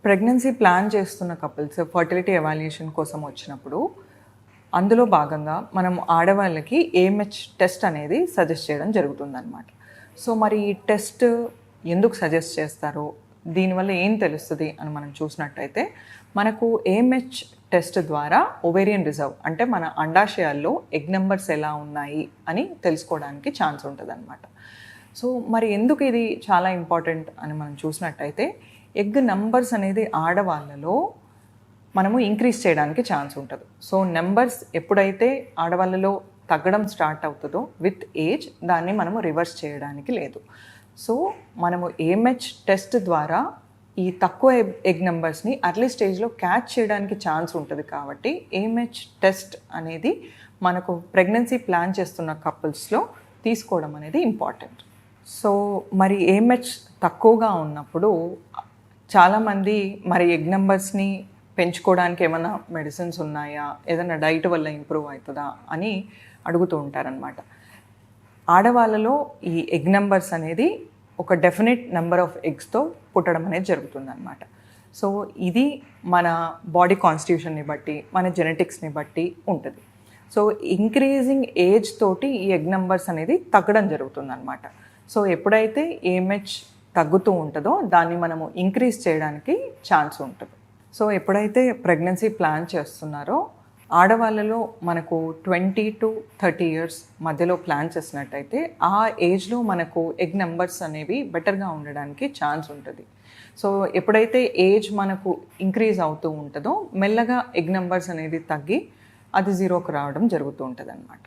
Pregnancy plan చేస్తున్న couples fertility evaluation కోసం వచ్చినప్పుడు అందులో భాగంగా మనం ఆడవాళ్ళకి ఏఎంహెచ్ టెస్ట్ అనేది సజెస్ట్ చేయడం జరుగుతుందన్నమాట. సో మరి ఈ టెస్ట్ ఎందుకు సజెస్ట్ చేస్తారో, దీనివల్ల ఏం తెలుస్తుంది అని మనం చూసినట్టయితే, మనకు ఏఎంహెచ్ టెస్ట్ ద్వారా ఓవేరియన్ రిజర్వ్ అంటే మన అండాశయాల్లో ఎగ్ నెంబర్స్ ఎలా ఉన్నాయి అని తెలుసుకోవడానికి ఛాన్స్ ఉంటుంది అనమాట. సో మరి ఎందుకు ఇది చాలా ఇంపార్టెంట్ అని మనం చూసినట్టయితే, ఎగ్ నంబర్స్ అనేది ఆడవాళ్ళలో మనము ఇంక్రీజ్ చేయడానికి ఛాన్స్ ఉంటుంది. సో నెంబర్స్ ఎప్పుడైతే ఆడవాళ్ళలో తగ్గడం స్టార్ట్ అవుతుందో విత్ ఏజ్, దాన్ని మనము రివర్స్ చేయడానికి లేదు. సో మనము ఏఎంహెచ్ టెస్ట్ ద్వారా ఈ తక్కువ ఎగ్ నెంబర్స్ని అర్లీ స్టేజ్లో క్యాచ్ చేయడానికి ఛాన్స్ ఉంటుంది. కాబట్టి ఏఎంహెచ్ టెస్ట్ అనేది మనకు ప్రెగ్నెన్సీ ప్లాన్ చేస్తున్న కపుల్స్లో తీసుకోవడం అనేది ఇంపార్టెంట్. సో మరి ఏఎంహెచ్ తక్కువగా ఉన్నప్పుడు చాలామంది మరి ఎగ్ నెంబర్స్ని పెంచుకోవడానికి ఏమైనా మెడిసిన్స్ ఉన్నాయా, ఏదైనా డైట్ వల్ల ఇంప్రూవ్ అవుతుందా అని అడుగుతూ ఉంటారనమాట. ఆడవాళ్ళలో ఈ ఎగ్ నెంబర్స్ అనేది ఒక డెఫినెట్ నెంబర్ ఆఫ్ ఎగ్స్తో పుట్టడం అనేది జరుగుతుందన్నమాట. సో ఇది మన బాడీ కాన్స్టిట్యూషన్ని బట్టి, మన జెనెటిక్స్ని బట్టి ఉంటుంది. సో ఇంక్రీజింగ్ ఏజ్ తోటి ఈ ఎగ్ నెంబర్స్ అనేది తగ్గడం జరుగుతుందన్నమాట. సో ఎప్పుడైతే ఏఎంహెచ్ తగ్గుతూ ఉంటుందో దాన్ని మనము ఇంక్రీజ్ చేయడానికి ఛాన్స్ ఉంటుంది. సో ఎప్పుడైతే ప్రెగ్నెన్సీ ప్లాన్ చేస్తున్నారో ఆడవాళ్ళలో మనకు 20 to 30 years మధ్యలో ప్లాన్ చేసినట్టయితే ఆ ఏజ్లో మనకు ఎగ్ నెంబర్స్ అనేవి బెటర్గా ఉండడానికి ఛాన్స్ ఉంటుంది. సో ఎప్పుడైతే ఏజ్ మనకు ఇంక్రీజ్ అవుతూ ఉంటుందో మెల్లగా ఎగ్ నెంబర్స్ అనేది తగ్గి అది జీరోకి రావడం జరుగుతూ ఉంటుంది అన్నమాట.